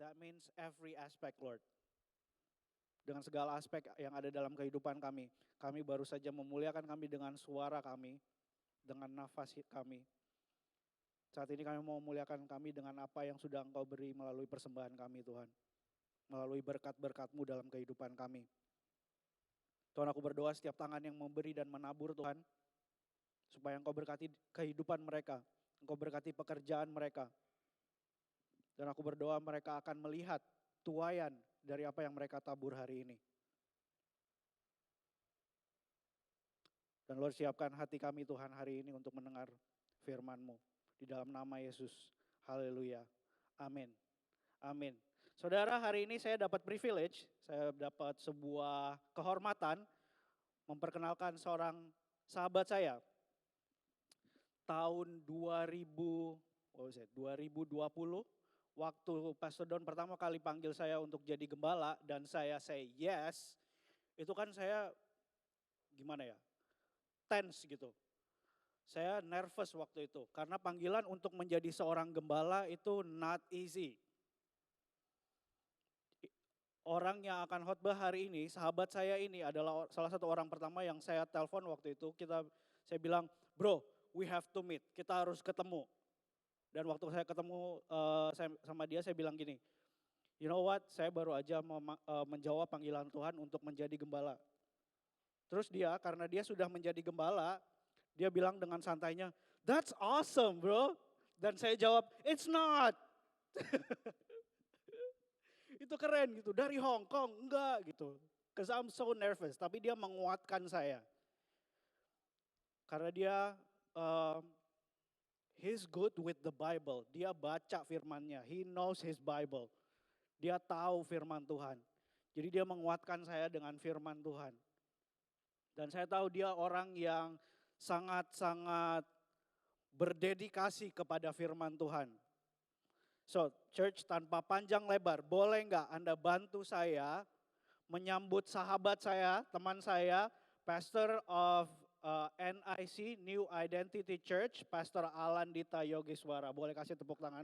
That means every aspect, Lord. Dengan segala aspek yang ada dalam kehidupan kami. Kami baru saja memuliakan kami dengan suara kami, dengan nafas kami. Saat ini kami mau memuliakan kami dengan apa yang sudah Engkau beri melalui persembahan kami, Tuhan. Melalui berkat-berkat-Mu dalam kehidupan kami. Tuhan, aku berdoa setiap tangan yang memberi dan menabur, Tuhan, supaya Engkau berkati kehidupan mereka, Engkau berkati pekerjaan mereka. Dan aku berdoa mereka akan melihat tuaian dari apa yang mereka tabur hari ini. Dan Lord, siapkan hati kami Tuhan hari ini untuk mendengar firman-Mu. Di dalam nama Yesus. Haleluya. Amin. Amin. Saudara, hari ini saya dapat privilege, saya dapat sebuah kehormatan memperkenalkan seorang sahabat saya. Tahun 2020, waktu Pastor Don pertama kali panggil saya untuk jadi gembala dan saya say yes, itu kan saya gimana ya, tense gitu. Saya nervous waktu itu karena panggilan untuk menjadi seorang gembala itu not easy. Orang yang akan khotbah hari ini, sahabat saya ini adalah salah satu orang pertama yang saya telepon waktu itu. Saya bilang, bro, we have to meet, kita harus ketemu. Dan waktu saya ketemu sama dia, saya bilang gini, you know what, saya baru aja mau menjawab panggilan Tuhan untuk menjadi gembala. Terus dia, karena dia sudah menjadi gembala, dia bilang dengan santainya, that's awesome bro. Dan saya jawab, it's not. Itu keren gitu, dari Hong Kong, enggak gitu. Cause I'm so nervous, tapi dia menguatkan saya. Karena dia, he's good with the Bible. Dia baca firman-Nya. He knows his Bible. Dia tahu firman Tuhan. Jadi dia menguatkan saya dengan firman Tuhan. Dan saya tahu dia orang yang sangat-sangat berdedikasi kepada firman Tuhan. So, church, tanpa panjang lebar, boleh nggak Anda bantu saya menyambut sahabat saya, teman saya, Pastor of NIC, New Identity Church, Pastor Alan Dita Yogiswara. Boleh kasih tepuk tangan?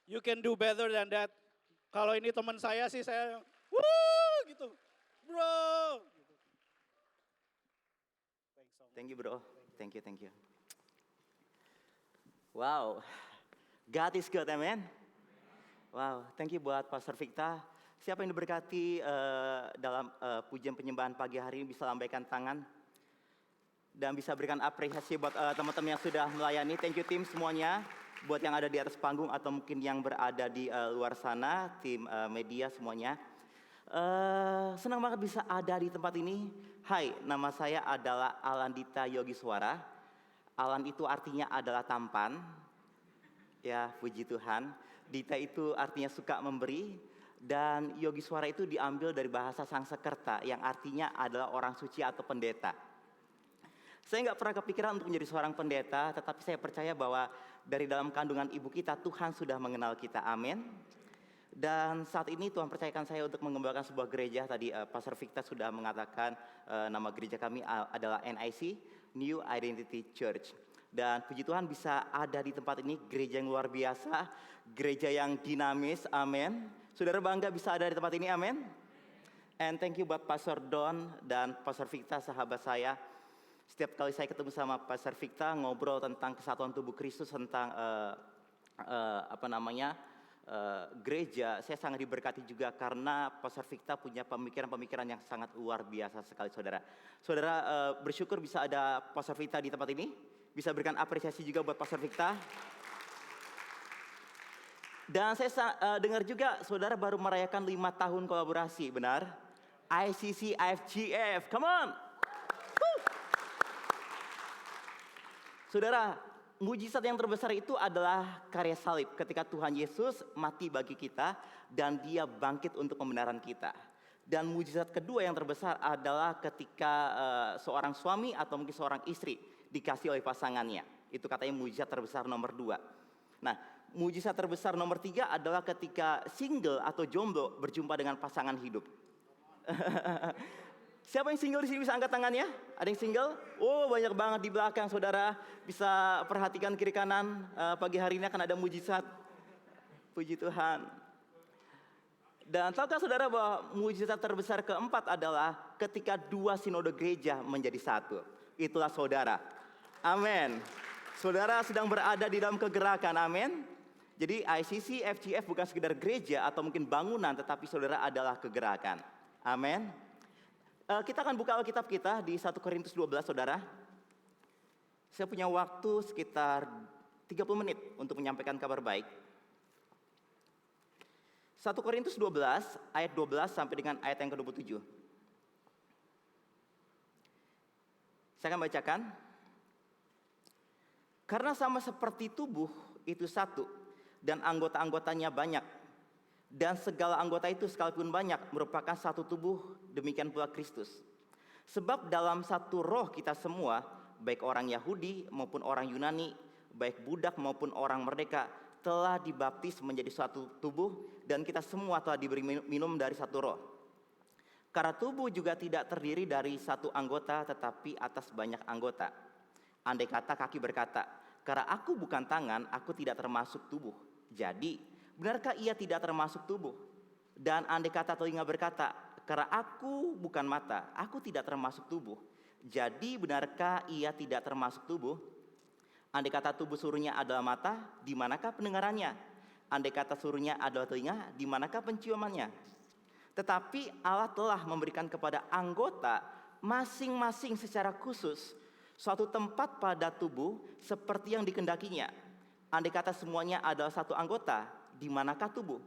You can do better than that. Kalau ini teman saya sih saya, wuh gitu, bro. Thank you bro, thank you. Wow, God is good, amen. Wow, thank you buat Pastor Victa. Siapa yang diberkati dalam pujian penyembahan pagi hari ini bisa lambaikan tangan. Dan bisa berikan apresiasi buat teman-teman yang sudah melayani. Thank you tim semuanya. Buat yang ada di atas panggung atau mungkin yang berada di luar sana. Tim media semuanya. Senang banget bisa ada di tempat ini. Hai, nama saya adalah Alan Dita Yogiswara. Alan itu artinya adalah tampan. Ya, puji Tuhan. Dita itu artinya suka memberi. Dan Yogiswara itu diambil dari bahasa Sangsekerta yang artinya adalah orang suci atau pendeta. Saya nggak pernah kepikiran untuk menjadi seorang pendeta, tetapi saya percaya bahwa dari dalam kandungan ibu kita, Tuhan sudah mengenal kita, amin. Dan saat ini Tuhan percayakan saya untuk mengembangkan sebuah gereja. Tadi Pastor Victa sudah mengatakan nama gereja kami adalah NIC, New Identity Church. Dan puji Tuhan bisa ada di tempat ini, gereja yang luar biasa, gereja yang dinamis, amin. Saudara bangga bisa ada di tempat ini, amin. And thank you buat Pastor Don dan Pastor Victa, sahabat saya. Setiap kali saya ketemu sama Pastor Victa, ngobrol tentang kesatuan tubuh Kristus, tentang gereja, saya sangat diberkati juga karena Pastor Victa punya pemikiran-pemikiran yang sangat luar biasa sekali, saudara. Saudara bersyukur bisa ada Pastor Victa di tempat ini. Bisa berikan apresiasi juga buat Pastor Victa. Dan saya dengar juga saudara baru merayakan 5 tahun kolaborasi, benar? ICC IFGF, come on! Saudara, mujizat yang terbesar itu adalah karya salib ketika Tuhan Yesus mati bagi kita dan dia bangkit untuk pembenaran kita. Dan mujizat kedua yang terbesar adalah ketika seorang suami atau mungkin seorang istri dikasih oleh pasangannya. Itu katanya mujizat terbesar nomor 2. Nah, mujizat terbesar nomor 3 adalah ketika single atau jomblo berjumpa dengan pasangan hidup. Siapa yang single di sini bisa angkat tangannya? Ada yang single? Oh, banyak banget di belakang, saudara. Bisa perhatikan kiri kanan. Pagi hari ini akan ada mujizat. Puji Tuhan. Dan tahukah saudara bahwa mujizat terbesar keempat adalah ketika dua sinode gereja menjadi satu. Itulah saudara. Amin. Saudara sedang berada di dalam kegerakan, amin. Jadi ICC, FGF bukan sekedar gereja atau mungkin bangunan, tetapi saudara adalah kegerakan. Amin. Kita akan buka Alkitab kita di 1 Korintus 12, saudara. Saya punya waktu sekitar 30 menit untuk menyampaikan kabar baik. 1 Korintus 12, ayat 12 sampai dengan ayat yang ke-27. Saya akan bacakan. Karena sama seperti tubuh itu satu, dan anggota-anggotanya banyak. Dan segala anggota itu sekalipun banyak merupakan satu tubuh, demikian pula Kristus. Sebab dalam satu roh kita semua, baik orang Yahudi maupun orang Yunani, baik budak maupun orang merdeka, telah dibaptis menjadi suatu tubuh, dan kita semua telah diberi minum dari satu roh. Karena tubuh juga tidak terdiri dari satu anggota, tetapi atas banyak anggota. Andai kata kaki berkata, karena aku bukan tangan, aku tidak termasuk tubuh. Jadi, benarkah ia tidak termasuk tubuh? Dan andai kata telinga berkata, karena aku bukan mata, aku tidak termasuk tubuh. Jadi, benarkah ia tidak termasuk tubuh? Andai kata tubuh suruhnya adalah mata, di manakah pendengarannya? Andai kata suruhnya adalah telinga, di manakah penciumannya? Tetapi Allah telah memberikan kepada anggota masing-masing secara khusus suatu tempat pada tubuh seperti yang dikendakinya. Andai kata semuanya adalah satu anggota, di manakah tubuh?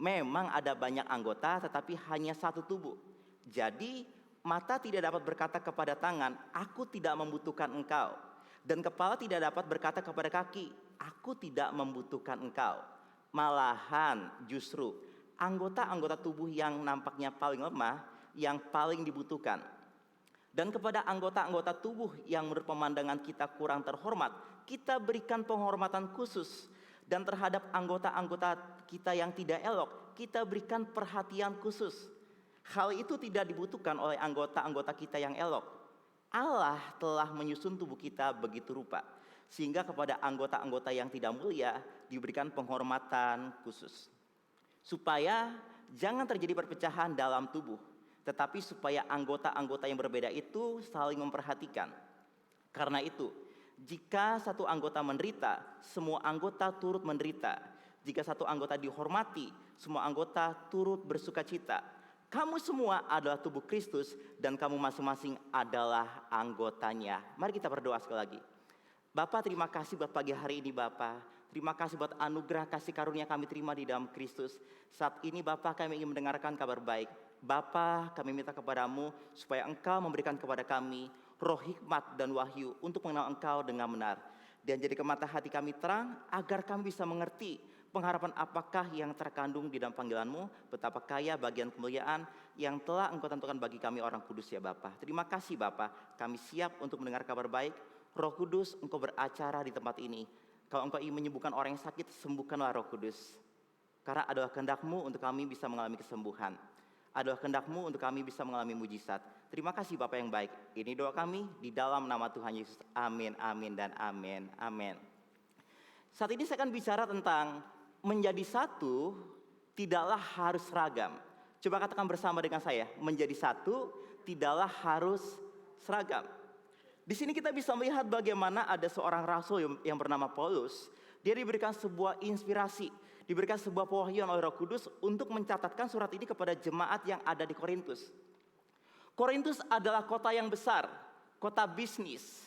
Memang ada banyak anggota tetapi hanya satu tubuh. Jadi mata tidak dapat berkata kepada tangan, aku tidak membutuhkan engkau. Dan kepala tidak dapat berkata kepada kaki, aku tidak membutuhkan engkau. Malahan justru anggota-anggota tubuh yang nampaknya paling lemah, yang paling dibutuhkan. Dan kepada anggota-anggota tubuh yang menurut pemandangan kita kurang terhormat, kita berikan penghormatan khusus. Dan terhadap anggota-anggota kita yang tidak elok, kita berikan perhatian khusus. Hal itu tidak dibutuhkan oleh anggota-anggota kita yang elok. Allah telah menyusun tubuh kita begitu rupa, sehingga kepada anggota-anggota yang tidak mulia diberikan penghormatan khusus. Supaya jangan terjadi perpecahan dalam tubuh, tetapi supaya anggota-anggota yang berbeda itu saling memperhatikan. Karena itu, jika satu anggota menderita, semua anggota turut menderita. Jika satu anggota dihormati, semua anggota turut bersukacita. Kamu semua adalah tubuh Kristus dan kamu masing-masing adalah anggotanya. Mari kita berdoa sekali lagi. Bapa, terima kasih buat pagi hari ini Bapa. Terima kasih buat anugerah kasih karunia kami terima di dalam Kristus. Saat ini Bapa, kami ingin mendengarkan kabar baik. Bapa, kami minta kepadamu supaya Engkau memberikan kepada kami roh hikmat dan wahyu untuk mengenal Engkau dengan benar. Dan jadi mata hati kami terang agar kami bisa mengerti pengharapan apakah yang terkandung di dalam panggilan-Mu, betapa kaya bagian kemuliaan yang telah Engkau tentukan bagi kami orang kudus ya Bapa. Terima kasih Bapa, kami siap untuk mendengar kabar baik. Roh Kudus, Engkau beracara di tempat ini. Kalau Engkau ingin menyembuhkan orang yang sakit, sembuhkanlah Roh Kudus. Karena adalah kehendak-Mu untuk kami bisa mengalami kesembuhan. Adalah kehendak-Mu untuk kami bisa mengalami mujizat. Terima kasih Bapa yang baik. Ini doa kami di dalam nama Tuhan Yesus. Amin, amin, dan amin, amin. Saat ini saya akan bicara tentang menjadi satu tidaklah harus seragam. Coba katakan bersama dengan saya, menjadi satu tidaklah harus seragam. Di sini kita bisa melihat bagaimana ada seorang rasul yang bernama Paulus. Dia diberikan sebuah inspirasi, diberikan sebuah pewahyuan oleh Roh Kudus untuk mencatatkan surat ini kepada jemaat yang ada di Korintus. Korintus adalah kota yang besar, kota bisnis.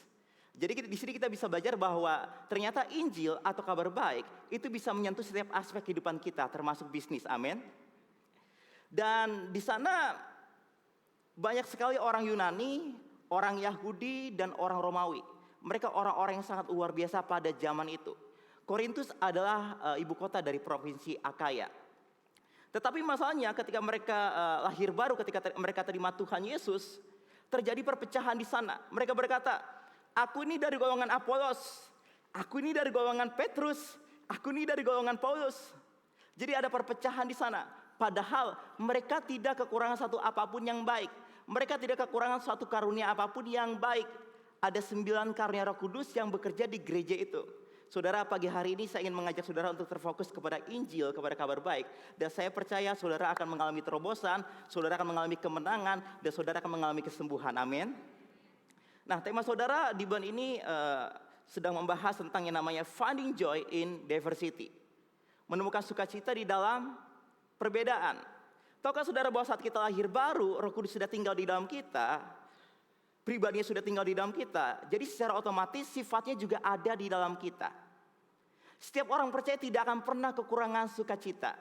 Jadi di sini kita bisa belajar bahwa ternyata Injil atau kabar baik itu bisa menyentuh setiap aspek kehidupan kita, termasuk bisnis. Amin. Dan di sana banyak sekali orang Yunani, orang Yahudi, dan orang Romawi. Mereka orang-orang yang sangat luar biasa pada zaman itu. Korintus adalah ibu kota dari provinsi Akaya. Tetapi masalahnya ketika mereka lahir baru, ketika mereka terima Tuhan Yesus, terjadi perpecahan di sana. Mereka berkata, aku ini dari golongan Apolos, aku ini dari golongan Petrus, aku ini dari golongan Paulus. Jadi ada perpecahan di sana. Padahal mereka tidak kekurangan satu apapun yang baik. Mereka tidak kekurangan suatu karunia apapun yang baik. Ada 9 karunia Roh Kudus yang bekerja di gereja itu. Saudara, pagi hari ini saya ingin mengajak saudara untuk terfokus kepada Injil, kepada kabar baik. Dan saya percaya saudara akan mengalami terobosan, saudara akan mengalami kemenangan, dan saudara akan mengalami kesembuhan. Amin. Nah, tema saudara di bulan ini sedang membahas tentang yang namanya finding joy in diversity. Menemukan sukacita di dalam perbedaan. Tahukah saudara bahwa saat kita lahir baru, Roh Kudus sudah tinggal di dalam kita, pribadinya sudah tinggal di dalam kita. Jadi secara otomatis sifatnya juga ada di dalam kita. Setiap orang percaya tidak akan pernah kekurangan sukacita.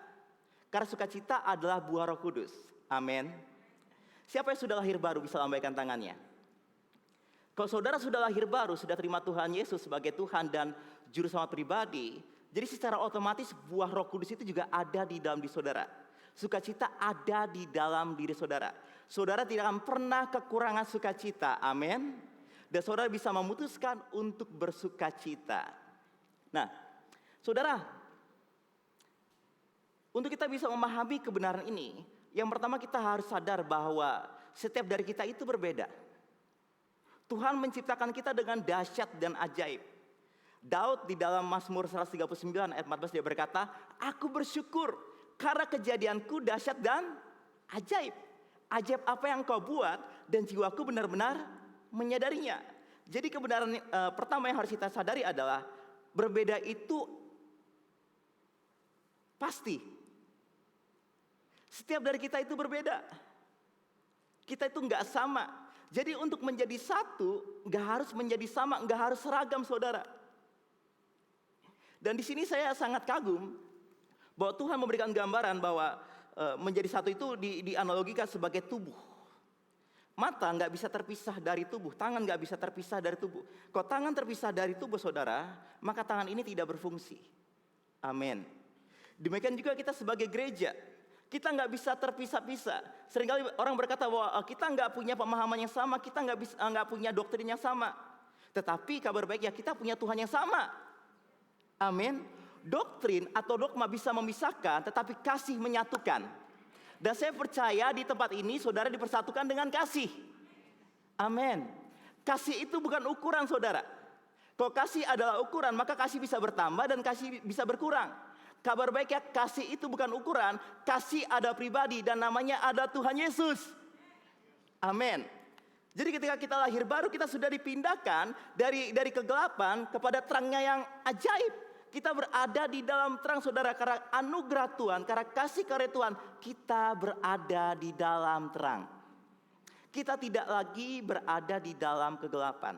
Karena sukacita adalah buah Roh Kudus. Amin. Siapa yang sudah lahir baru bisa lambaikan tangannya? Kalau saudara sudah lahir baru, sudah terima Tuhan Yesus sebagai Tuhan dan Juru Selamat pribadi, jadi secara otomatis buah Roh Kudus itu juga ada di dalam diri saudara. Sukacita ada di dalam diri saudara. Saudara tidak akan pernah kekurangan sukacita. Amin. Dan saudara bisa memutuskan untuk bersukacita. Nah, saudara, untuk kita bisa memahami kebenaran ini, yang pertama kita harus sadar bahwa setiap dari kita itu berbeda. Tuhan menciptakan kita dengan dahsyat dan ajaib. Daud di dalam Mazmur 139 ayat 14 dia berkata, "Aku bersyukur karena kejadianku dahsyat dan ajaib. Ajaib apa yang kau buat dan jiwaku benar-benar menyadarinya." Jadi kebenaran pertama yang harus kita sadari adalah berbeda itu pasti. Setiap dari kita itu berbeda. Kita itu nggak sama. Jadi untuk menjadi satu, nggak harus menjadi sama, nggak harus seragam, saudara. Dan di sini saya sangat kagum bahwa Tuhan memberikan gambaran bahwa menjadi satu itu dianalogikan sebagai tubuh. Mata nggak bisa terpisah dari tubuh, tangan nggak bisa terpisah dari tubuh. Kalau tangan terpisah dari tubuh saudara, maka tangan ini tidak berfungsi. Amin. Demikian juga kita sebagai gereja. Kita nggak bisa terpisah-pisah. Seringkali orang berkata bahwa kita nggak punya pemahaman yang sama, kita nggak punya doktrin yang sama. Tetapi kabar baik ya kita punya Tuhan yang sama. Amin. Doktrin atau dogma bisa memisahkan, tetapi kasih menyatukan. Dan saya percaya di tempat ini saudara dipersatukan dengan kasih. Amin. Kasih itu bukan ukuran saudara. Kalau kasih adalah ukuran, maka kasih bisa bertambah dan kasih bisa berkurang. Kabar baik ya, kasih itu bukan ukuran, kasih ada pribadi dan namanya ada Tuhan Yesus. Amin. Jadi ketika kita lahir baru, kita sudah dipindahkan dari kegelapan kepada terangnya yang ajaib. Kita berada di dalam terang saudara, karena anugerah Tuhan, karena kasih karya Tuhan, kita berada di dalam terang. Kita tidak lagi berada di dalam kegelapan.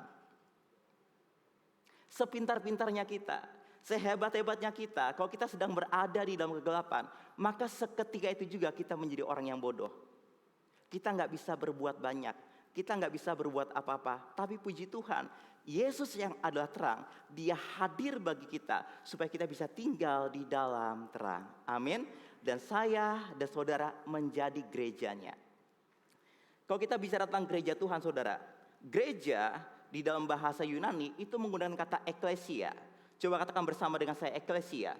Sepintar-pintarnya kita, sehebat-hebatnya kita, kalau kita sedang berada di dalam kegelapan, maka seketika itu juga kita menjadi orang yang bodoh. Kita nggak bisa berbuat banyak, kita nggak bisa berbuat apa-apa. Tapi puji Tuhan, Yesus yang adalah terang, Dia hadir bagi kita supaya kita bisa tinggal di dalam terang. Amin. Dan saya dan saudara menjadi gerejanya. Kalau kita bicara tentang gereja Tuhan saudara, gereja di dalam bahasa Yunani itu menggunakan kata eklesia. Coba katakan bersama dengan saya, eklesia.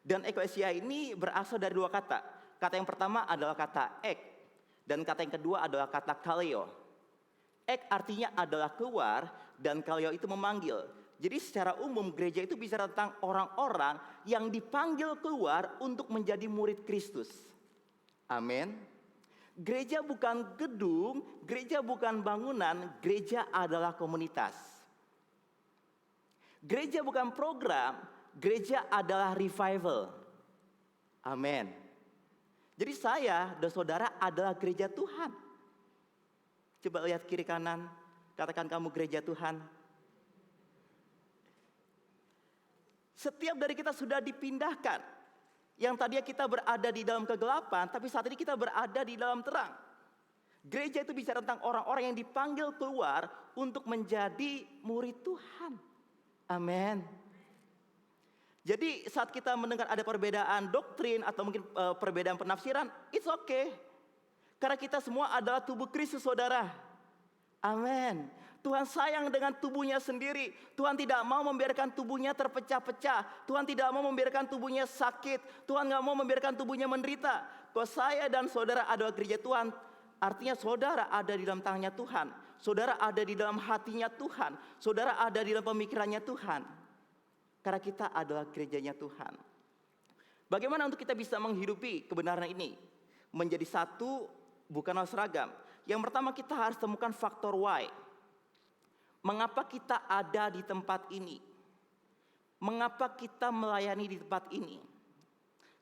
Dan eklesia ini berasal dari dua kata. Kata yang pertama adalah kata ek, dan kata yang kedua adalah kata kaleo. Ek artinya adalah keluar, dan kaleo itu memanggil. Jadi secara umum gereja itu bicara tentang orang-orang yang dipanggil keluar untuk menjadi murid Kristus. Amin. Gereja bukan gedung, gereja bukan bangunan, gereja adalah komunitas. Gereja bukan program, gereja adalah revival. Amin. Jadi saya dan saudara adalah gereja Tuhan. Coba lihat kiri kanan, katakan kamu gereja Tuhan. Setiap dari kita sudah dipindahkan. Yang tadinya kita berada di dalam kegelapan, tapi saat ini kita berada di dalam terang. Gereja itu bicara tentang orang-orang yang dipanggil keluar untuk menjadi murid Tuhan. Amin. Jadi saat kita mendengar ada perbedaan doktrin atau mungkin perbedaan penafsiran, it's okay. Karena kita semua adalah tubuh Kristus saudara. Amin. Tuhan sayang dengan tubuhnya sendiri. Tuhan tidak mau membiarkan tubuhnya terpecah-pecah. Tuhan tidak mau membiarkan tubuhnya sakit. Tuhan gak mau membiarkan tubuhnya menderita. Kalau saya dan saudara adalah gereja Tuhan, artinya saudara ada di dalam tangannya Tuhan. Saudara ada di dalam hatinya Tuhan. Saudara ada di dalam pemikirannya Tuhan. Karena kita adalah gerejanya Tuhan. Bagaimana untuk kita bisa menghidupi kebenaran ini? Menjadi satu bukanlah seragam. Yang pertama kita harus temukan faktor why. Mengapa kita ada di tempat ini? Mengapa kita melayani di tempat ini?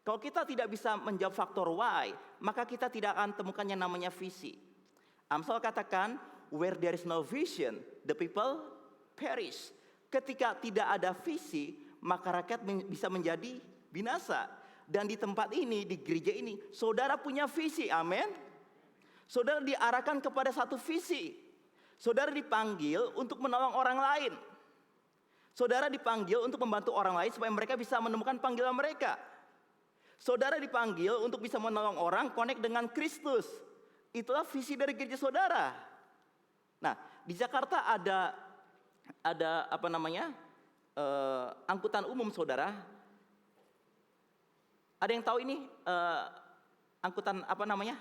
Kalau kita tidak bisa menjawab faktor why, maka kita tidak akan temukan yang namanya visi. Amsal katakan, where there is no vision, the people perish. Ketika tidak ada visi, maka rakyat bisa menjadi binasa. Dan di tempat ini, di gereja ini, saudara punya visi, amin. Saudara diarahkan kepada satu visi. Saudara dipanggil untuk menolong orang lain. Saudara dipanggil untuk membantu orang lain supaya mereka bisa menemukan panggilan mereka. Saudara dipanggil untuk bisa menolong orang connect dengan Kristus. Itulah visi dari gereja saudara. Nah, di Jakarta ada angkutan umum saudara. Ada yang tahu ini angkutan apa namanya?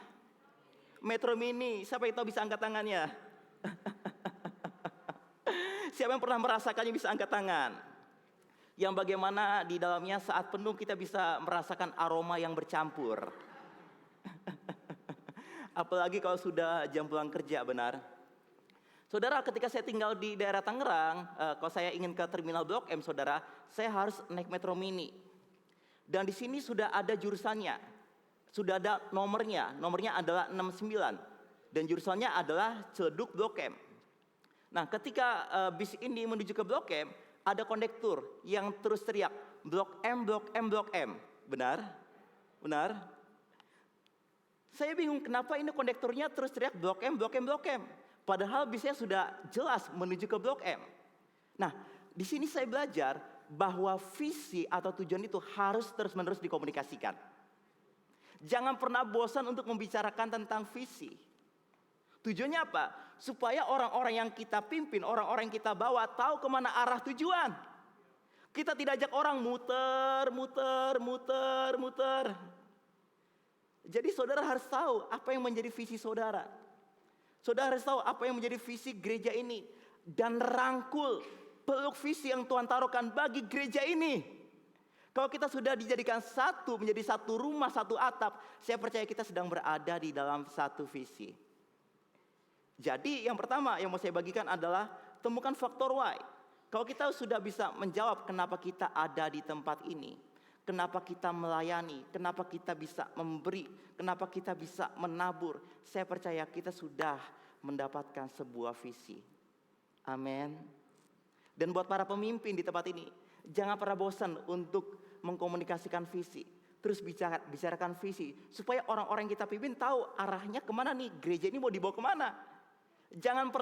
Metro Mini. Siapa yang tahu bisa angkat tangannya? Siapa yang pernah merasakannya bisa angkat tangan? Yang bagaimana di dalamnya saat penuh kita bisa merasakan aroma yang bercampur. Apalagi kalau sudah jam pulang kerja, benar. Saudara, ketika saya tinggal di daerah Tangerang, kalau saya ingin ke terminal Blok M, saudara, saya harus naik Metro Mini. Dan di sini sudah ada jurusannya. Sudah ada nomornya adalah 69. Dan jurusannya adalah Ciledug Blok M. Nah, ketika bis ini menuju ke Blok M, ada kondektur yang terus teriak, Blok M, Blok M, Blok M. Benar? Benar? Saya bingung kenapa ini kondekturnya terus teriak Blok M, Blok M, Blok M. Padahal bisnya sudah jelas menuju ke Blok M. Nah, di sini saya belajar bahwa visi atau tujuan itu harus terus-menerus dikomunikasikan. Jangan pernah bosan untuk membicarakan tentang visi. Tujuannya apa? Supaya orang-orang yang kita pimpin, orang-orang yang kita bawa tahu kemana arah tujuan. Kita tidak ajak orang muter. Jadi saudara harus tahu apa yang menjadi visi saudara. Saudara harus tahu apa yang menjadi visi gereja ini. Dan rangkul, peluk visi yang Tuhan taruhkan bagi gereja ini. Kalau kita sudah dijadikan satu, menjadi satu rumah, satu atap, saya percaya kita sedang berada di dalam satu visi. Jadi yang pertama yang mau saya bagikan adalah temukan faktor why. Kalau kita sudah bisa menjawab kenapa kita ada di tempat ini, kenapa kita melayani, kenapa kita bisa memberi, kenapa kita bisa menabur, saya percaya kita sudah mendapatkan sebuah visi. Amin. Dan buat para pemimpin di tempat ini, jangan pernah bosan untuk mengkomunikasikan visi. Terus bicarakan visi supaya orang-orang yang kita pimpin tahu arahnya kemana nih, gereja ini mau dibawa kemana. Jangan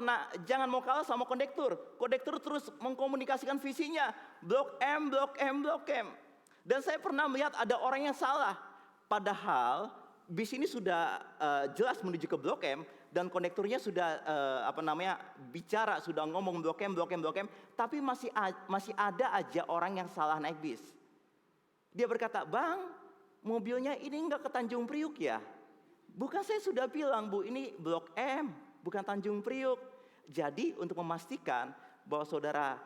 mau kalah sama kondektur. Kondektur terus mengkomunikasikan visinya. Blok M, Blok M, Blok M. Dan saya pernah melihat ada orang yang salah. Padahal bis ini sudah jelas menuju ke Blok M. Dan kondekturnya sudah bicara, sudah ngomong Blok M, Blok M, Blok M. Tapi masih ada aja orang yang salah naik bis. Dia berkata, "Bang, mobilnya ini enggak ke Tanjung Priuk ya?" "Bukan, saya sudah bilang Bu, ini Blok M, bukan Tanjung Priuk." Jadi untuk memastikan bahwa saudara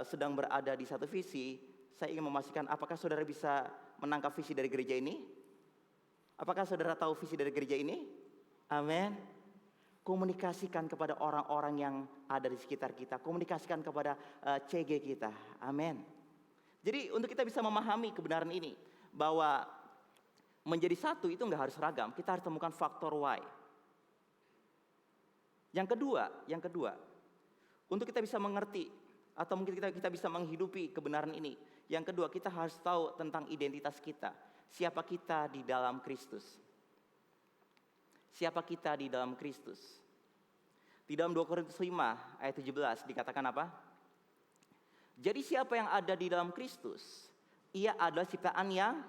sedang berada di satu visi, saya ingin memastikan apakah saudara bisa menangkap visi dari gereja ini? Apakah saudara tahu visi dari gereja ini? Amin. Komunikasikan kepada orang-orang yang ada di sekitar kita. Komunikasikan kepada CG kita. Amin. Jadi untuk kita bisa memahami kebenaran ini, bahwa menjadi satu itu enggak harus seragam. Kita harus temukan faktor why. Yang kedua, untuk kita bisa mengerti atau mungkin kita bisa menghidupi kebenaran ini. Yang kedua, kita harus tahu tentang identitas kita. Siapa kita di dalam Kristus? Siapa kita di dalam Kristus? Di dalam 2 Korintus 5 ayat 17 dikatakan apa? Jadi siapa yang ada di dalam Kristus, ia adalah ciptaan yang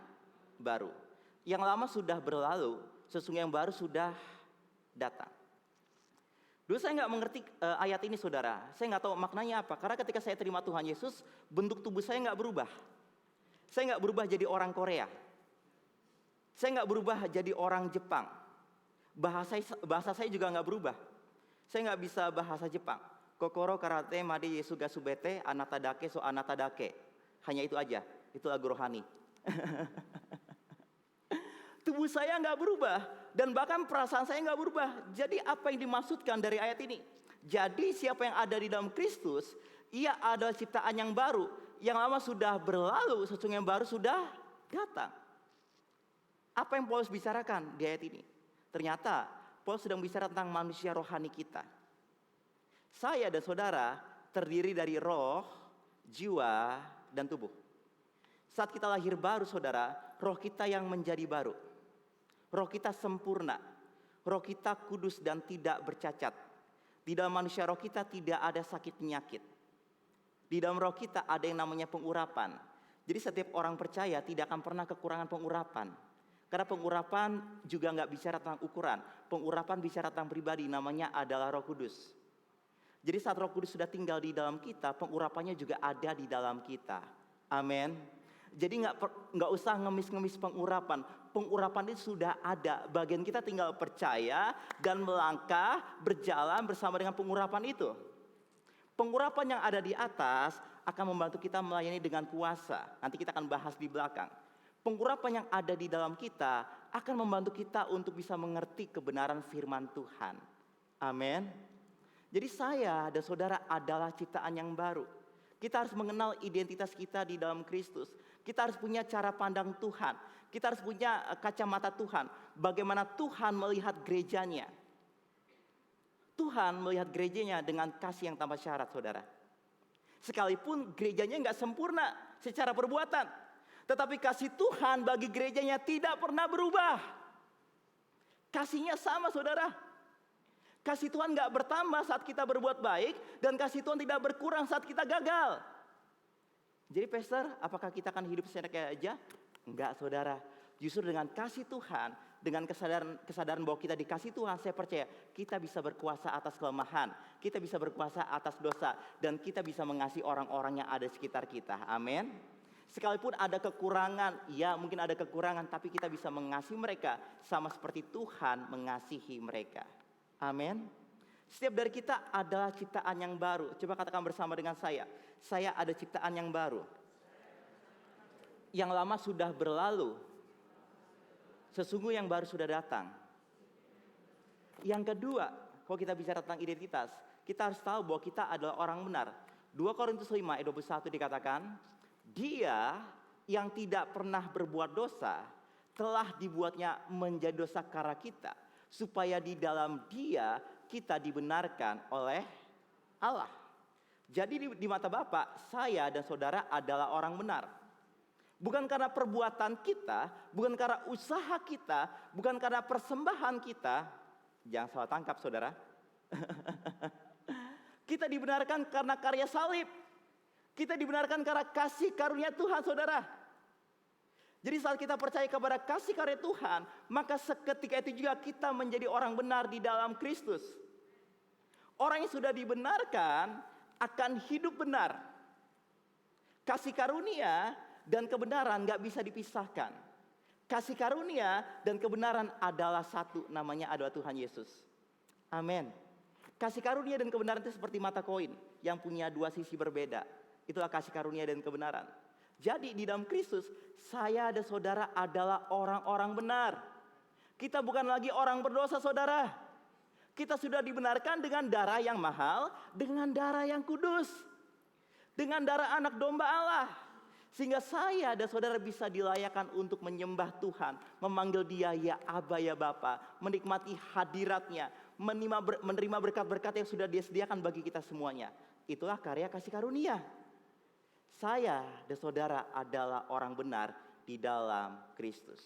baru. Yang lama sudah berlalu, sesungguhnya yang baru sudah datang. Dulu saya nggak mengerti ayat ini saudara. Saya nggak tahu maknanya apa. Karena ketika saya terima Tuhan Yesus, bentuk tubuh saya nggak berubah. Saya nggak berubah jadi orang Korea. Saya nggak berubah jadi orang Jepang. Bahasa saya juga nggak berubah. Saya nggak bisa bahasa Jepang. Kokoro karate made yesu ga subete anata dake so anata dake. Hanya itu aja, itu lagu rohani. Tubuh saya nggak berubah dan bahkan perasaan saya nggak berubah. Jadi apa yang dimaksudkan dari ayat ini? Jadi siapa yang ada di dalam Kristus, ia adalah ciptaan yang baru. Yang lama sudah berlalu, sesungguhnya yang baru sudah datang. Apa yang Paulus bicarakan di ayat ini? Ternyata Paulus sedang bicara tentang manusia rohani kita. Saya dan saudara terdiri dari roh, jiwa, dan tubuh. Saat kita lahir baru saudara, roh kita yang menjadi baru. Roh kita sempurna. Roh kita kudus dan tidak bercacat. Di dalam manusia roh kita tidak ada sakit penyakit. Di dalam roh kita ada yang namanya pengurapan. Jadi setiap orang percaya tidak akan pernah kekurangan pengurapan. Karena pengurapan juga nggak bicara tentang ukuran. Pengurapan bicara tentang pribadi, namanya adalah Roh Kudus. Jadi saat Roh Kudus sudah tinggal di dalam kita, pengurapannya juga ada di dalam kita. Amin. Jadi nggak usah ngemis-ngemis pengurapan. Pengurapan itu sudah ada. Bagian kita tinggal percaya dan melangkah berjalan bersama dengan pengurapan itu. Pengurapan yang ada di atas akan membantu kita melayani dengan kuasa. Nanti kita akan bahas di belakang. Pengurapan yang ada di dalam kita akan membantu kita untuk bisa mengerti kebenaran firman Tuhan. Amin. Jadi saya dan saudara adalah ciptaan yang baru. Kita harus mengenal identitas kita di dalam Kristus. Kita harus punya cara pandang Tuhan. Kita harus punya kacamata Tuhan. Bagaimana Tuhan melihat gerejanya. Tuhan melihat gerejanya dengan kasih yang tanpa syarat, saudara. Sekalipun gerejanya nggak sempurna secara perbuatan, tetapi kasih Tuhan bagi gerejanya tidak pernah berubah. Kasihnya sama, saudara. Kasih Tuhan nggak bertambah saat kita berbuat baik, dan kasih Tuhan tidak berkurang saat kita gagal. Jadi pastor, apakah kita akan hidup seenaknya aja? Enggak, saudara. Justru dengan kasih Tuhan, dengan kesadaran bahwa kita dikasih Tuhan, saya percaya kita bisa berkuasa atas kelemahan, kita bisa berkuasa atas dosa, dan kita bisa mengasihi orang-orang yang ada di sekitar kita. Amin. Sekalipun ada kekurangan, ya mungkin ada kekurangan, tapi kita bisa mengasihi mereka sama seperti Tuhan mengasihi mereka. Amin. Setiap dari kita adalah ciptaan yang baru. Coba katakan bersama dengan saya ada ciptaan yang baru. Yang lama sudah berlalu, sesungguhnya yang baru sudah datang. Yang kedua, kalau kita bicara tentang identitas, kita harus tahu bahwa kita adalah orang benar. 2 Korintus 5 ayat 21 dikatakan, dia yang tidak pernah berbuat dosa telah dibuatnya menjadi dosa karena kita, supaya di dalam dia kita dibenarkan oleh Allah. Jadi di mata Bapa, saya dan saudara adalah orang benar. Bukan karena perbuatan kita, bukan karena usaha kita, bukan karena persembahan kita. Jangan salah tangkap, saudara. Kita dibenarkan karena karya salib. Kita dibenarkan karena kasih karunia Tuhan, saudara. Jadi saat kita percaya kepada kasih karunia Tuhan, maka seketika itu juga kita menjadi orang benar di dalam Kristus. Orang yang sudah dibenarkan akan hidup benar. Kasih karunia dan kebenaran gak bisa dipisahkan. Kasih karunia dan kebenaran adalah satu, namanya adalah Tuhan Yesus. Amin. Kasih karunia dan kebenaran itu seperti mata koin yang punya 2 sisi berbeda. Itulah kasih karunia dan kebenaran. Jadi di dalam Kristus, saya dan saudara adalah orang-orang benar. Kita bukan lagi orang berdosa, saudara. Kita sudah dibenarkan dengan darah yang mahal, dengan darah yang kudus, dengan darah anak domba Allah. Sehingga saya dan saudara bisa dilayakkan untuk menyembah Tuhan, memanggil Dia ya Aba ya Bapa, menikmati hadiratnya, menerima berkat-berkat yang sudah Dia sediakan bagi kita semuanya. Itulah karya kasih karunia. Saya dan saudara adalah orang benar di dalam Kristus.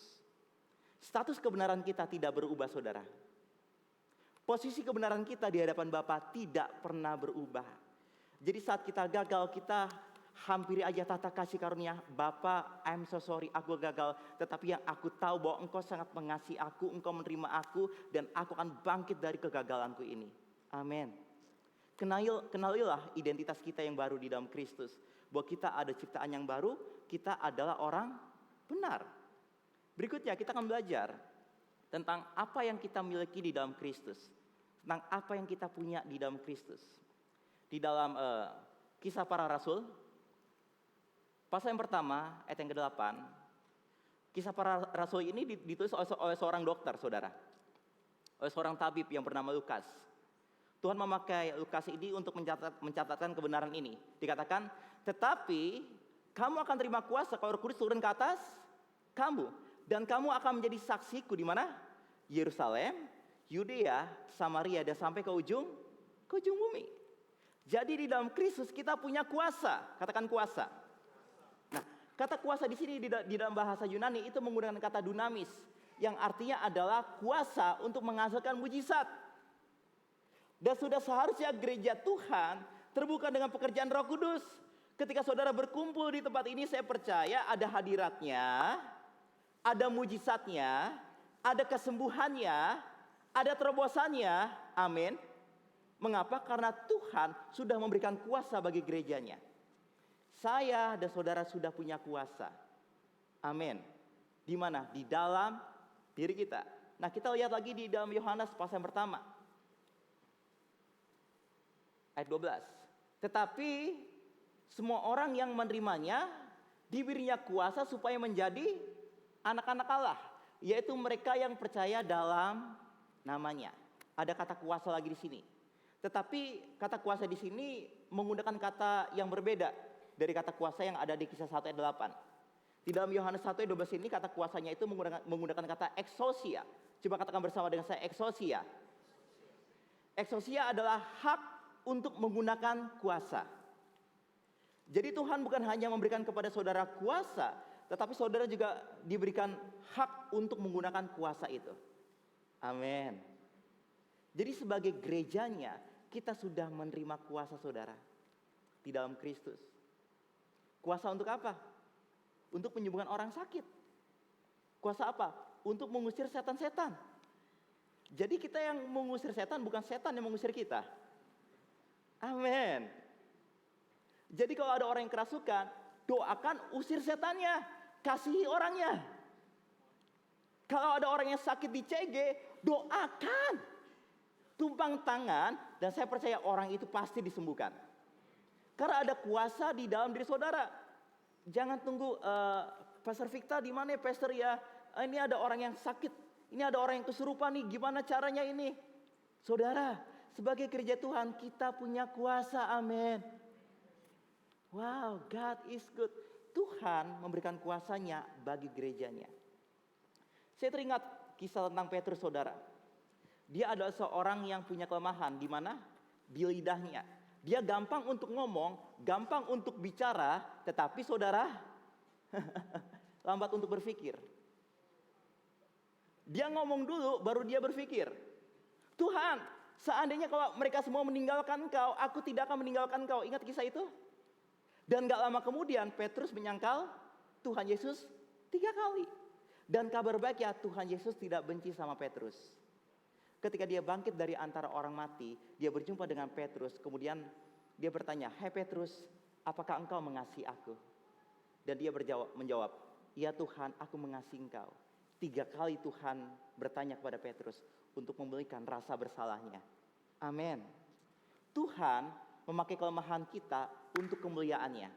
Status kebenaran kita tidak berubah, saudara. Posisi kebenaran kita di hadapan Bapa tidak pernah berubah. Jadi saat kita gagal, kita hampiri aja tata kasih karunia. Bapa, I'm so sorry, aku gagal. Tetapi yang aku tahu bahwa Engkau sangat mengasihi aku, Engkau menerima aku, dan aku akan bangkit dari kegagalanku ini. Amin. Kenalilah identitas kita yang baru di dalam Kristus. Bahwa kita ada ciptaan yang baru, kita adalah orang benar. Berikutnya kita akan belajar tentang apa yang kita miliki di dalam Kristus. Tentang apa yang kita punya di dalam Kristus. Di dalam Kisah Para Rasul, Pasal yang pertama, ayat yang ke-8, kisah para rasul ini ditulis oleh seorang dokter, saudara. Oleh seorang tabib yang bernama Lukas. Tuhan memakai Lukas ini untuk mencatatkan kebenaran ini. Dikatakan, tetapi kamu akan terima kuasa kalau Roh Kudus turun ke atas kamu. Dan kamu akan menjadi saksiku di mana? Yerusalem, Yudea, Samaria, dan sampai ke ujung bumi. Jadi di dalam Kristus kita punya kuasa. Katakan kuasa. Nah, kata kuasa di sini di dalam bahasa Yunani itu menggunakan kata dunamis, yang artinya adalah kuasa untuk menghasilkan mujizat. Dan sudah seharusnya gereja Tuhan terbuka dengan pekerjaan Roh Kudus. Ketika saudara berkumpul di tempat ini, saya percaya ada hadiratnya, ada mujizatnya, ada kesembuhannya, ada terobosannya. Amin. Mengapa? Karena Tuhan sudah memberikan kuasa bagi gerejanya. Saya dan saudara sudah punya kuasa. Amin. Di mana? Di dalam diri kita. Nah, kita lihat lagi di dalam Yohanes pasal yang pertama. Ayat 12. Tetapi semua orang yang menerimanya diberinya kuasa supaya menjadi anak-anak Allah, yaitu mereka yang percaya dalam namanya. Ada kata kuasa lagi di sini. Tetapi kata kuasa di sini menggunakan kata yang berbeda dari kata kuasa yang ada di Kisah 1 ayat 8. Di dalam Yohanes 1 ayat 12 ini kata kuasanya itu menggunakan kata exousia. Coba katakan bersama dengan saya, exousia. Exousia adalah hak untuk menggunakan kuasa. Jadi Tuhan bukan hanya memberikan kepada saudara kuasa, tetapi saudara juga diberikan hak untuk menggunakan kuasa itu. Amin. Jadi sebagai gerejanya, kita sudah menerima kuasa saudara di dalam Kristus. Kuasa untuk apa? Untuk menyembuhkan orang sakit. Kuasa apa? Untuk mengusir setan-setan. Jadi kita yang mengusir setan, bukan setan yang mengusir kita. Amin. Jadi kalau ada orang yang kerasukan, doakan usir setannya, kasihi orangnya. Kalau ada orang yang sakit di CG, doakan, tumpang tangan, dan saya percaya orang itu pasti disembuhkan. Karena ada kuasa di dalam diri saudara. Jangan tunggu, Pastor Victa di mana ya Pastor ya? Ini ada orang yang sakit, ini ada orang yang kesurupan nih, gimana caranya ini? Saudara, sebagai gereja Tuhan kita punya kuasa, amin. Wow, God is good. Tuhan memberikan kuasanya bagi gerejanya. Saya teringat kisah tentang Petrus, saudara. Dia adalah seorang yang punya kelemahan. Di mana? Di lidahnya. Dia gampang untuk ngomong, gampang untuk bicara, tetapi saudara, lambat untuk berpikir. Dia ngomong dulu, baru dia berpikir. Tuhan, seandainya kalau mereka semua meninggalkan Engkau, aku tidak akan meninggalkan Engkau. Ingat kisah itu? Dan gak lama kemudian Petrus menyangkal Tuhan Yesus 3 kali. Dan kabar baik ya, Tuhan Yesus tidak benci sama Petrus. Ketika dia bangkit dari antara orang mati, dia berjumpa dengan Petrus. Kemudian dia bertanya, "Hai Petrus, apakah engkau mengasihi aku?" Dan dia menjawab, "Ya Tuhan, aku mengasihi engkau." 3 kali Tuhan bertanya kepada Petrus untuk memulihkan rasa bersalahnya. Amin. Tuhan memakai kelemahan kita untuk kemuliaannya.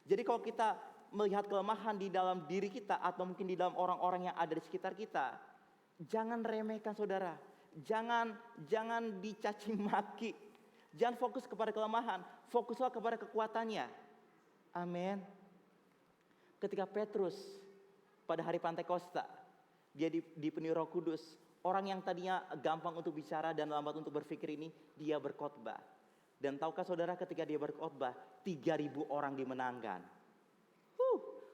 Jadi kalau kita melihat kelemahan di dalam diri kita atau mungkin di dalam orang-orang yang ada di sekitar kita, jangan remehkan saudara. Jangan dicaci maki. Jangan fokus kepada kelemahan, fokuslah kepada kekuatannya. Amin. Ketika Petrus pada hari Pantekosta, dia dipenuhi Roh Kudus. Orang yang tadinya gampang untuk bicara dan lambat untuk berpikir ini, dia berkhotbah. Dan tahukah saudara, ketika dia berkhotbah, 3.000 orang dimenangkan.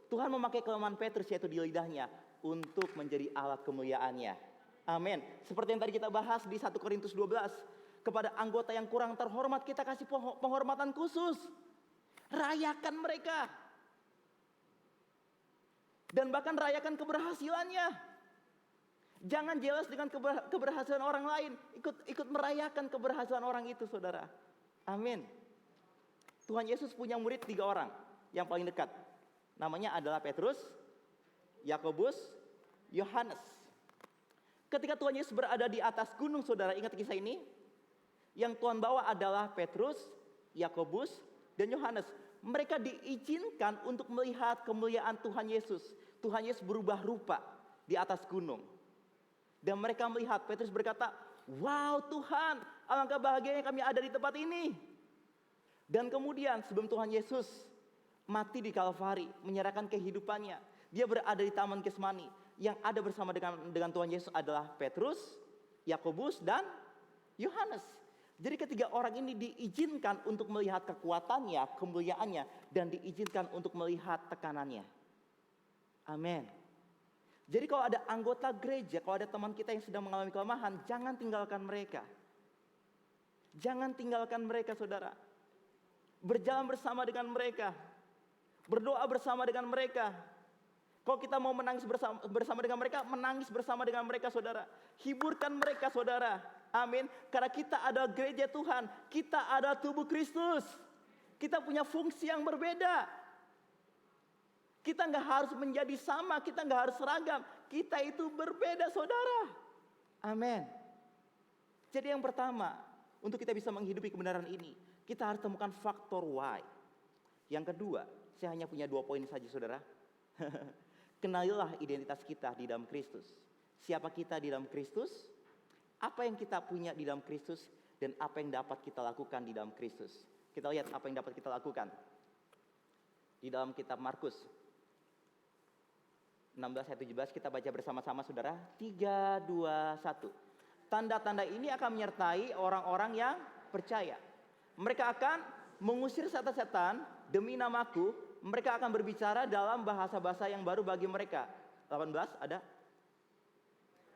Tuhan memakai kelemahan Petrus, yaitu di lidahnya, untuk menjadi alat kemuliaannya. Amin. Seperti yang tadi kita bahas di 1 Korintus 12. Kepada anggota yang kurang terhormat, kita kasih penghormatan khusus. Rayakan mereka. Dan bahkan rayakan keberhasilannya. Jangan jelas dengan keberhasilan orang lain. Ikut merayakan keberhasilan orang itu, saudara. Amin. Tuhan Yesus punya murid 3 orang yang paling dekat. Namanya adalah Petrus, Yakobus, Yohanes. Ketika Tuhan Yesus berada di atas gunung, saudara, ingat kisah ini? Yang Tuhan bawa adalah Petrus, Yakobus, dan Yohanes. Mereka diizinkan untuk melihat kemuliaan Tuhan Yesus. Tuhan Yesus berubah rupa di atas gunung. Dan mereka melihat, Petrus berkata, wow Tuhan, alangkah bahagianya kami ada di tempat ini. Dan kemudian sebelum Tuhan Yesus mati di Kalvari, menyerahkan kehidupannya, dia berada di Taman Getsemani. Yang ada bersama dengan Tuhan Yesus adalah Petrus, Yakobus, dan Yohanes. Jadi ketiga orang ini diizinkan untuk melihat kekuatannya, kemuliaannya, dan diizinkan untuk melihat tekanannya. Amin. Jadi kalau ada anggota gereja, kalau ada teman kita yang sedang mengalami kelemahan, jangan tinggalkan mereka. Jangan tinggalkan mereka, saudara. Berjalan bersama dengan mereka. Berdoa bersama dengan mereka. Kalau kita mau menangis bersama dengan mereka, menangis bersama dengan mereka, saudara. Hiburkan mereka, saudara. Amin. Karena kita ada gereja Tuhan. Kita ada tubuh Kristus. Kita punya fungsi yang berbeda. Kita nggak harus menjadi sama. Kita nggak harus seragam. Kita itu berbeda, saudara. Amin. Jadi yang pertama, untuk kita bisa menghidupi kebenaran ini, kita harus temukan faktor why. Yang kedua, saya hanya punya 2 poin saja, saudara. Kenalilah identitas kita di dalam Kristus. Siapa kita di dalam Kristus? Apa yang kita punya di dalam Kristus? Dan apa yang dapat kita lakukan di dalam Kristus? Kita lihat apa yang dapat kita lakukan. Di dalam kitab Markus 16 ayat 17 kita baca bersama-sama, saudara. 3, 2, 1. Tanda-tanda ini akan menyertai orang-orang yang percaya. Mereka akan mengusir setan-setan demi namaku. Mereka akan berbicara dalam bahasa-bahasa yang baru bagi mereka. 18 ada.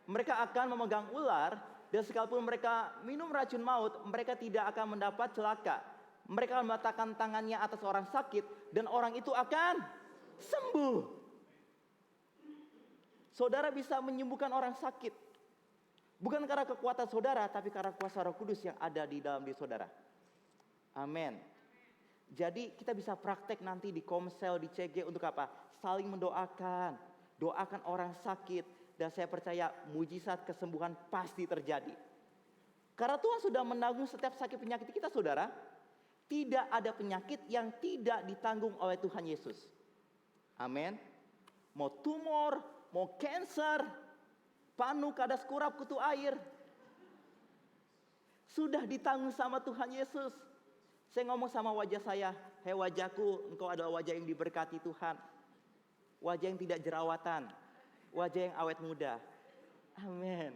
Mereka akan memegang ular, dan sekalipun mereka minum racun maut, mereka tidak akan mendapat celaka. Mereka akan meletakkan tangannya atas orang sakit, dan orang itu akan sembuh. Saudara bisa menyembuhkan orang sakit. Bukan karena kekuatan saudara, tapi karena kuasa Roh Kudus yang ada di dalam diri saudara. Amin. Jadi kita bisa praktek nanti di Komsel, di CG untuk apa? Saling mendoakan. Doakan orang sakit. Dan saya percaya mujizat kesembuhan pasti terjadi. Karena Tuhan sudah menanggung setiap sakit penyakit kita, saudara. Tidak ada penyakit yang tidak ditanggung oleh Tuhan Yesus. Amin. Mau tumor, mau cancer, panu, kadas, kurap, kutu air. Sudah ditanggung sama Tuhan Yesus. Saya ngomong sama wajah saya, hei wajahku, engkau adalah wajah yang diberkati Tuhan. Wajah yang tidak jerawatan. Wajah yang awet muda. Amin.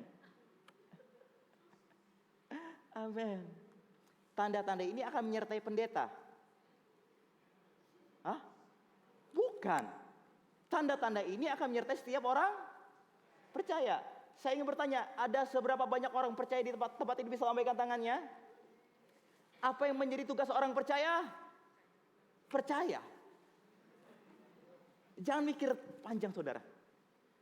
Amin. Tanda-tanda ini akan menyertai pendeta. Hah? Bukan. Tanda-tanda ini akan menyertai setiap orang percaya. Saya ingin bertanya, ada seberapa banyak orang percaya di tempat ini bisa lambaikan tangannya? Apa yang menjadi tugas orang percaya? Percaya. Jangan mikir panjang, saudara.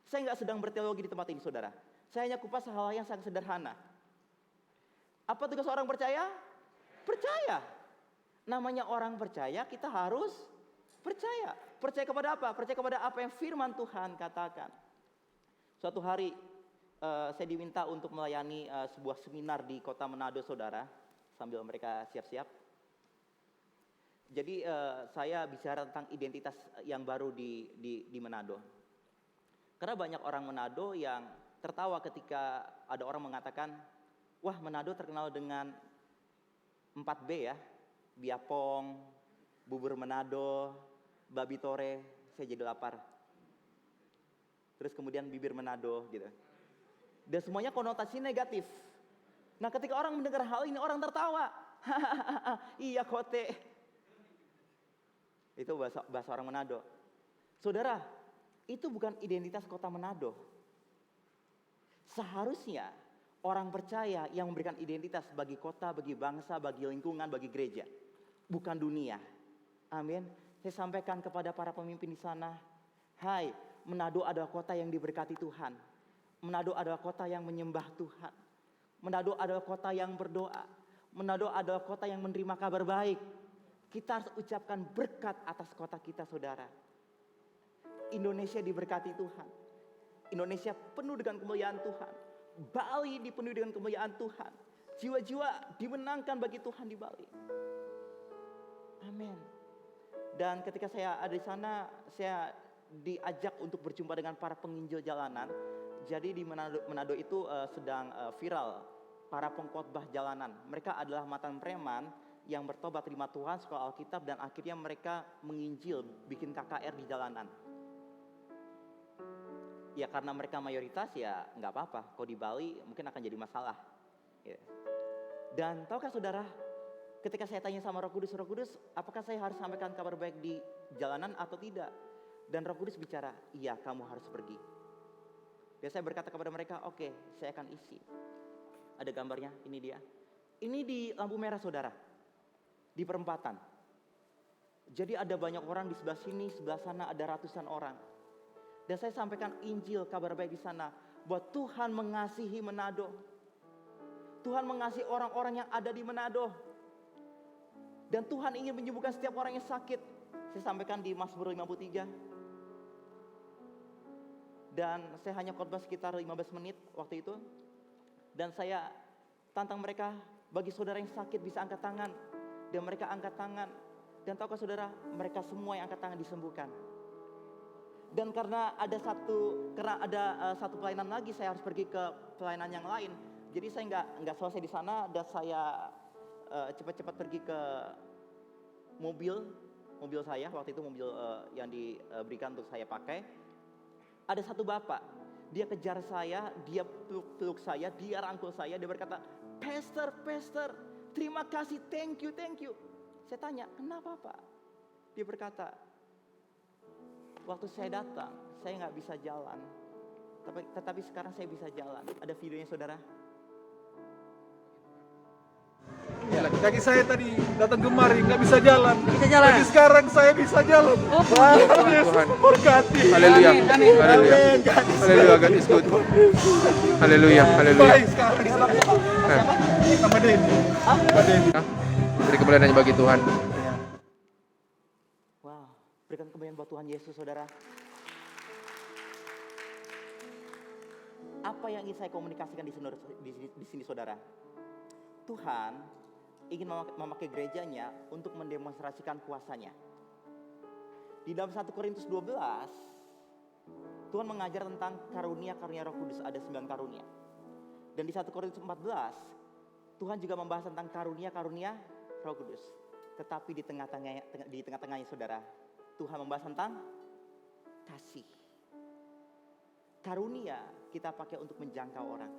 Saya nggak sedang berteologi di tempat ini, saudara. Saya hanya kupas hal-hal yang sangat sederhana. Apa tugas orang percaya? Percaya. Namanya orang percaya, kita harus percaya. Percaya kepada apa? Percaya kepada apa yang firman Tuhan katakan. Suatu hari saya diminta untuk melayani sebuah seminar di kota Manado, saudara. Sambil mereka siap-siap. Jadi saya bicara tentang identitas yang baru di Manado. Karena banyak orang Manado yang tertawa ketika ada orang mengatakan, wah Manado terkenal dengan 4B ya. Biapong, bubur Manado, babi tore, saya jadi lapar. Terus kemudian bibir Manado gitu. Dan semuanya konotasi negatif. Nah ketika orang mendengar hal ini, orang tertawa. Iya kote. Itu bahasa orang Manado. Saudara, itu bukan identitas kota Manado. Seharusnya orang percaya yang memberikan identitas bagi kota, bagi bangsa, bagi lingkungan, bagi gereja. Bukan dunia. Amin. Saya sampaikan kepada para pemimpin di sana. Hai, Manado adalah kota yang diberkati Tuhan. Manado adalah kota yang menyembah Tuhan. Manado adalah kota yang berdoa. Manado adalah kota yang menerima kabar baik. Kita harus ucapkan berkat atas kota kita, saudara. Indonesia diberkati Tuhan. Indonesia penuh dengan kemuliaan Tuhan. Bali dipenuhi dengan kemuliaan Tuhan. Jiwa-jiwa dimenangkan bagi Tuhan di Bali. Amin. Dan ketika saya ada di sana, saya diajak untuk berjumpa dengan para penginjil jalanan. Jadi di Manado itu sedang viral para pengkhotbah jalanan. Mereka adalah mantan preman yang bertobat terima Tuhan, sekolah Alkitab, dan akhirnya mereka menginjil, bikin KKR di jalanan. Ya karena mereka mayoritas ya nggak apa-apa. Kalau di Bali mungkin akan jadi masalah. Ya. Dan tahukah saudara, ketika saya tanya sama Roh Kudus, apakah saya harus sampaikan kabar baik di jalanan atau tidak? Dan Roh Kudus bicara, iya kamu harus pergi. Dan saya berkata kepada mereka, oke, saya akan isi. Ada gambarnya, ini dia. Ini di lampu merah saudara, di perempatan. Jadi ada banyak orang di sebelah sini, sebelah sana ada ratusan orang. Dan saya sampaikan Injil, kabar baik di sana, bahwa Tuhan mengasihi Manado. Tuhan mengasihi orang-orang yang ada di Manado. Dan Tuhan ingin menyembuhkan setiap orang yang sakit. Saya sampaikan di Mazmur 53. Dan saya hanya khotbah sekitar 15 menit waktu itu. Dan saya tantang mereka, bagi saudara yang sakit bisa angkat tangan. Dan mereka angkat tangan. Dan tahukah saudara, mereka semua yang angkat tangan disembuhkan. Dan karena ada satu pelayanan lagi, saya harus pergi ke pelayanan yang lain. Jadi saya nggak selesai di sana, dan saya cepat-cepat pergi ke mobil saya. Waktu itu mobil yang diberikan untuk saya pakai. Ada satu bapak, dia kejar saya, dia peluk saya, dia rangkul saya, dia berkata, Pastor, terima kasih, thank you. Saya tanya, kenapa Pak? Dia berkata, waktu saya datang, saya nggak bisa jalan, tetapi sekarang saya bisa jalan. Ada videonya saudara? Ya, kaki saya tadi datang kemari nggak bisa jalan. jalan. Tapi sekarang saya bisa jalan. Tuhan Yesus memberkati. Haleluya. Amin. Haleluya. God is good. Haleluya. Baik sekali. Sama Denny. Beri kemuliaan hanya bagi Tuhan. Wow, berikan kemuliaan buat Tuhan Yesus saudara. Apa yang ingin saya komunikasikan di sini saudara? Tuhan ingin memakai gerejanya untuk mendemonstrasikan kuasanya. Di dalam 1 Korintus 12, Tuhan mengajar tentang karunia-karunia Roh Kudus, ada 9 karunia. Dan di 1 Korintus 14, Tuhan juga membahas tentang karunia-karunia Roh Kudus. Tetapi di tengah-tengahnya saudara, Tuhan membahas tentang kasih. Karunia kita pakai untuk menjangkau orang.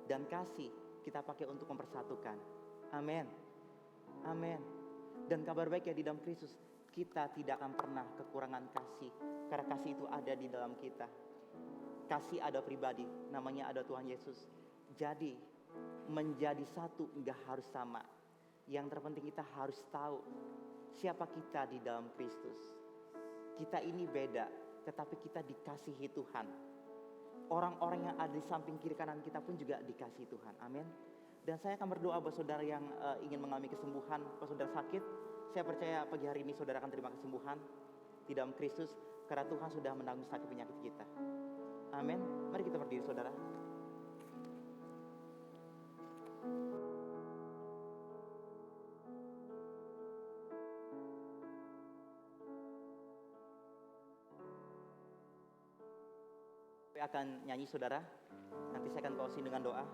Dan kasih kita pakai untuk mempersatukan. Amin. Dan kabar baik ya di dalam Kristus, kita tidak akan pernah kekurangan kasih. Karena kasih itu ada di dalam kita. Kasih ada pribadi, namanya ada Tuhan Yesus. Jadi menjadi satu enggak harus sama. Yang terpenting kita harus tahu siapa kita di dalam Kristus. Kita ini beda, tetapi kita dikasihi Tuhan. Orang-orang yang ada di samping kiri kanan kita pun juga dikasihi Tuhan. Amin. Dan saya akan berdoa buat saudara yang ingin mengalami kesembuhan, kalau saudara sakit, saya percaya pagi hari ini saudara akan terima kesembuhan di dalam Kristus, karena Tuhan sudah menanggung sakit penyakit kita. Amin. Mari kita berdiri saudara. Saya akan nyanyi saudara, nanti saya akan closing dengan doa.